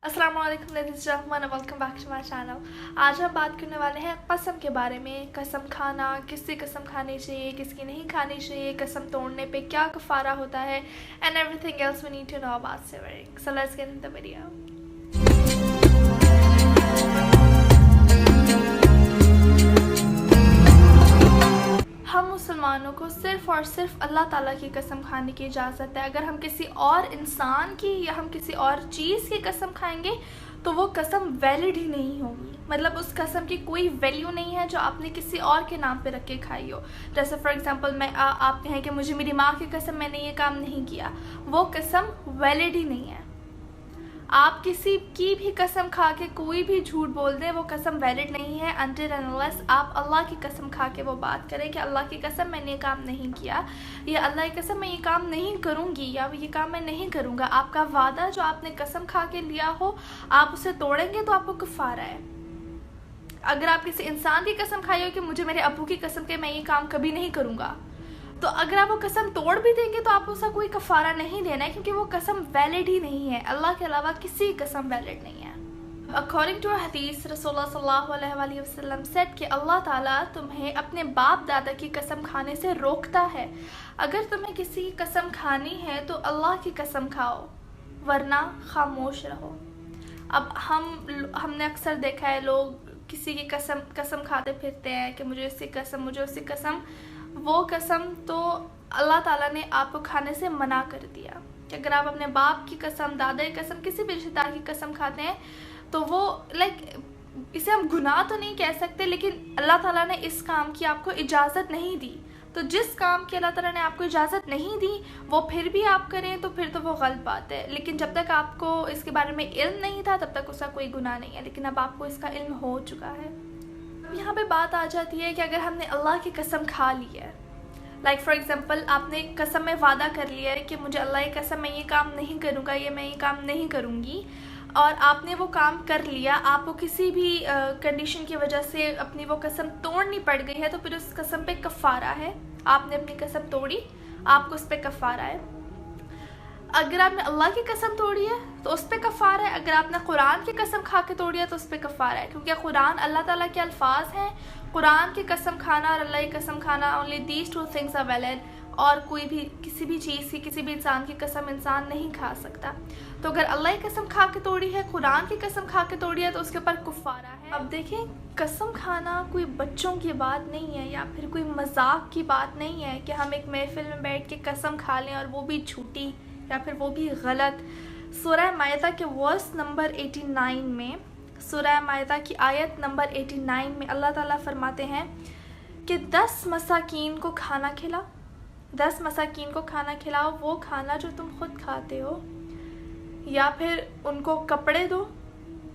अस्सलाम वालेकुम ladies and welcome back to my channel. आज हम बात करने वाले हैं कसम के बारे में। कसम खाना, किससे कसम खानी चाहिए, किसकी नहीं खानी चाहिए, कसम तोड़ने पे क्या कफारा होता है, and everything else we need to know about swearing. So let's get into the video. हम मुसलमानों को सिर्फ़ और सिर्फ अल्लाह ताला की कसम खाने की इजाज़त है। अगर हम किसी और इंसान की या हम किसी और चीज़ की कसम खाएंगे तो वो कसम वैलिड ही नहीं होगी। मतलब उस कसम की कोई वैल्यू नहीं है जो आपने किसी और के नाम पे रख के खाई हो। जैसे फॉर एग्जांपल आप कहें कि मुझे मेरी माँ की कसम मैंने ये काम नहीं किया, वो कसम वैलिड ही नहीं है। आप किसी की भी कसम खा के कोई भी झूठ बोल दें, वो कसम वैलिड नहीं है अनटिल एंड अनलेस आप अल्लाह की कसम खा के वो बात करें कि अल्लाह की कसम मैंने ये काम नहीं किया, या अल्लाह की कसम मैं ये काम नहीं करूँगी, या ये काम मैं नहीं करूँगा। आपका वादा जो आपने कसम खा के लिया हो, आप उसे तोड़ेंगे तो आपको कफारा है। अगर आप किसी इंसान की कसम खाई हो कि मुझे मेरे अब्बू की कसम के मैं ये काम कभी नहीं करूँगा, तो अगर आप वो कसम तोड़ भी देंगे तो आप उसका कोई कफारा नहीं देना है, क्योंकि वो कसम वैलिड ही नहीं है। अल्लाह के अलावा किसी की कसम वैलिड नहीं है। अकॉर्डिंग टू हदीस, रसूलुल्लाह सल्लल्लाहु अलैहि वसल्लम सेड कि अल्लाह ताला तुम्हें अपने बाप दादा की कसम खाने से रोकता है। अगर तुम्हें किसी की कसम खानी है तो अल्लाह की कसम खाओ, वरना खामोश रहो। अब हमने अक्सर देखा है लोग किसी की कसम खाते फिरते हैं कि मुझे इसकी कसम, मुझे उसकी कसम। वो कसम तो अल्लाह ताला ने आपको खाने से मना कर दिया कि अगर आप अपने बाप की कसम, दादा की कसम, किसी भी रिश्तेदार की कसम खाते हैं तो वो इसे हम गुनाह तो नहीं कह सकते, लेकिन अल्लाह ताला ने इस काम की आपको इजाज़त नहीं दी। तो जिस काम की अल्लाह ताला ने आपको इजाज़त नहीं दी वो फिर भी आप करें तो फिर तो वो गलत बात है। लेकिन जब तक आपको इसके बारे में इल्म नहीं था तब तक उसका कोई गुनाह नहीं है, लेकिन अब आपको इसका इल्म हो चुका है। यहाँ पे बात आ जाती है कि अगर हमने अल्लाह की कसम खा ली है, लाइक फॉर एग्जांपल आपने कसम में वादा कर लिया है कि मुझे अल्लाह की कसम मैं ये काम नहीं करूँगा, मैं ये काम नहीं करूँगी, और आपने वो काम कर लिया। आपको किसी भी कंडीशन की वजह से अपनी वो कसम तोड़नी पड़ गई है तो फिर उस कसम पे कफ़ारा है। आपने अपनी कसम तोड़ी, आपको उस पर कफ़ारा है। अगर आपने अल्लाह की कसम तोड़ी है तो उस पर कफ़ारा है। अगर आपने कुरान की कसम खा के तोड़ी है तो उस पर कफ़ारा है, क्योंकि कुरान अल्लाह ताला के अल्फाज हैं। कुरान की कसम खाना और अल्लाह की कसम खाना, only these two things are valid. और कोई भी किसी भी चीज़ की, किसी भी इंसान की कसम इंसान नहीं खा सकता। तो अगर अल्लाह की कसम खा के तोड़ी है, कुरान की कसम खा के तोड़ी है, तो उसके ऊपर कुफ़ारा है। अब देखें, कसम खाना कोई बच्चों की बात नहीं है या फिर कोई मजाक की बात नहीं है कि हम एक महफिल में बैठ के कसम खा लें और वो भी झूठी या फिर वो भी गलत। सूरह माइदा के वर्स नंबर 89 में, सूरह माइदा की आयत नंबर 89 में अल्लाह ताला फरमाते हैं कि 10 मसाकीन को खाना खिलाओ, 10 मसाकीन को खाना खिलाओ, वो खाना जो तुम खुद खाते हो, या फिर उनको कपड़े दो,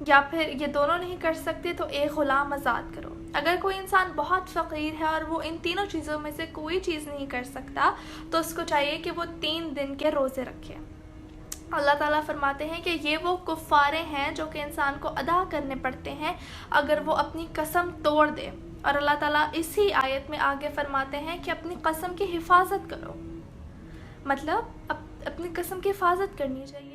या फिर ये दोनों नहीं कर सकते तो एक ग़ुलाम आज़ाद करो। अगर कोई इंसान बहुत फ़कीर है और वो इन तीनों चीज़ों में से कोई चीज़ नहीं कर सकता तो उसको चाहिए कि वो 3 दिन के रोज़े रखे। अल्लाह ताला फरमाते हैं कि ये वो कुफ़ारे हैं जो कि इंसान को अदा करने पड़ते हैं अगर वो अपनी कसम तोड़ दे। और अल्लाह ताला इसी आयत में आगे फरमाते हैं कि अपनी कसम की हिफाजत करो, मतलब अपनी कसम की हिफाजत करनी चाहिए।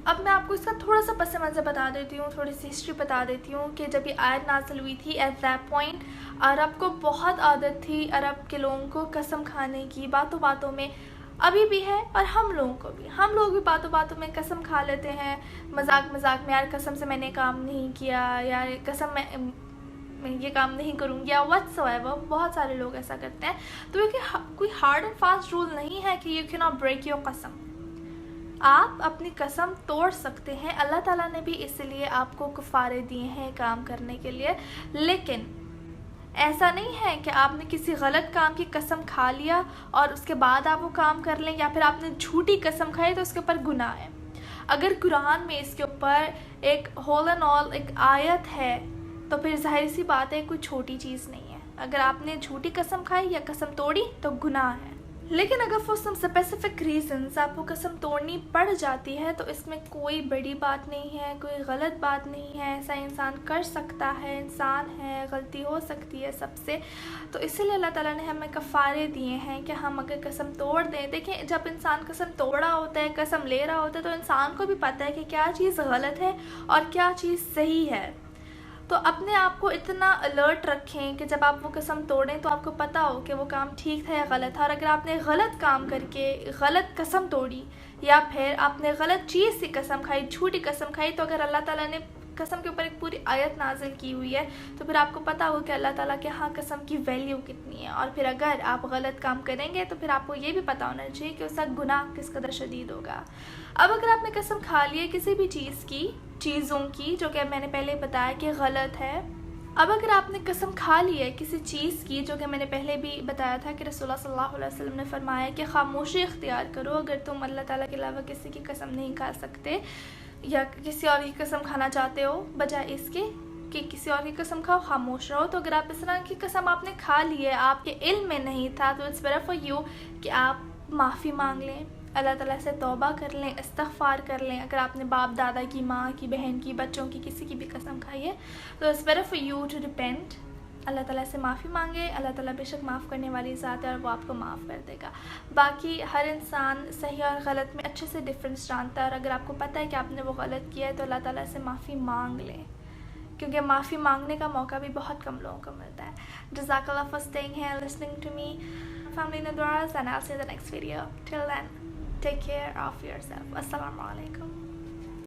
अब मैं आपको इसका थोड़ा सा पस मंज़र बता देती हूँ, थोड़ी सी हिस्ट्री बता देती हूँ कि जब ये आयत नाज़िल हुई थी, एट दैट पॉइंट अरब को बहुत आदत थी, अरब के लोगों को कसम खाने की बातों बातों में। अभी भी है और हम लोगों को भी, हम लोग भी बातों बातों में कसम खा लेते हैं, मजाक मजाक में, यार कसम से मैंने काम नहीं किया, यार कसम मैं ये काम नहीं करूँगी, या व्हाटसोएवर। बहुत सारे लोग ऐसा करते हैं। तो ये कोई हार्ड एंड फास्ट रूल नहीं है कि you can not break your कसम। आप अपनी कसम तोड़ सकते हैं, अल्लाह ताला ने भी इसलिए आपको कफ़ारे दिए हैं काम करने के लिए। लेकिन ऐसा नहीं है कि आपने किसी गलत काम की कसम खा लिया और उसके बाद आप वो काम कर लें, या फिर आपने झूठी कसम खाई तो उसके ऊपर गुनाह है। अगर कुरान में इसके ऊपर एक होल एंड ऑल एक आयत है तो फिर जाहिर सी बात है कोई छोटी चीज़ नहीं है। अगर आपने झूठी कसम खाई या कसम तोड़ी तो गुनाह है। لیکن اگر فور سم اسپیسیفک ریزنس آپ کو قسم توڑنی پڑ جاتی ہے تو اس میں کوئی بڑی بات نہیں ہے، کوئی غلط بات نہیں ہے، ایسا انسان کر سکتا ہے، انسان ہے، غلطی ہو سکتی ہے سب سے. تو اسی لیے اللہ تعالیٰ نے ہمیں کفارے دیے ہیں کہ ہم اگر قسم توڑ دیں. دیکھیں جب انسان قسم توڑا ہوتا ہے، قسم لے رہا ہوتا ہے، تو انسان کو بھی پتہ ہے کہ کیا چیز غلط ہے اور کیا چیز صحیح ہے. تو اپنے آپ کو اتنا الرٹ رکھیں کہ جب آپ وہ قسم توڑیں تو آپ کو پتہ ہو کہ وہ کام ٹھیک تھا یا غلط تھا. اور اگر آپ نے غلط کام کر کے غلط قسم توڑی یا پھر آپ نے غلط چیز سے قسم کھائی، جھوٹی قسم کھائی، تو اگر اللہ تعالیٰ نے قسم کے اوپر ایک پوری آیت نازل کی ہوئی ہے تو پھر آپ کو پتہ ہوگا کہ اللہ تعالیٰ کے ہاں قسم کی ویلیو کتنی ہے. اور پھر اگر آپ غلط کام کریں گے تو پھر آپ کو یہ بھی پتہ ہونا چاہیے کہ اس کا گناہ کس قدر شدید ہوگا. اب اگر آپ نے قسم کھا لی ہے کسی بھی چیزوں کی جو کہ میں نے پہلے بتایا کہ غلط ہے، اب اگر آپ نے قسم کھا لی ہے کسی چیز کی جو کہ میں نے پہلے بھی بتایا تھا کہ رسول اللہ صلی اللہ علیہ وسلم نے فرمایا کہ خاموشی اختیار کرو اگر تم اللہ تعالیٰ کے علاوہ کسی کی قسم نہیں کھا سکتے یا کسی اور کی قسم کھانا چاہتے ہو، بجائے اس کے کہ کسی اور کی قسم کھاؤ، خاموش رہو. تو اگر آپ اس طرح کی قسم آپ نے کھا لی ہے، آپ کے علم میں نہیں تھا، تو اٹس بیٹر فار یو کہ آپ معافی مانگ لیں، اللہ تعالیٰ سے توبہ کر لیں، استغفار کر لیں. اگر آپ نے باپ دادا کی، ماں کی، بہن کی، بچوں کی، کسی کی بھی قسم کھائی ہے تو it's better for you to repent, اللہ تعالیٰ سے معافی مانگے. اللہ تعالیٰ بے شک معاف کرنے والی ذات ہے اور وہ آپ کو معاف کر دے گا. باقی ہر انسان صحیح اور غلط میں اچھے سے ڈفرینس جانتا ہے، اور اگر آپ کو پتہ ہے کہ آپ نے وہ غلط کیا ہے تو اللہ تعالیٰ سے معافی مانگ لیں، کیونکہ معافی مانگنے کا موقع بھی بہت کم لوگوں کو ملتا ہے. جزاک اللہ for staying here listening to me. Family in the du'as, and I'll see you in the next video. Till then, take care of yourself. Assalamu alaikum.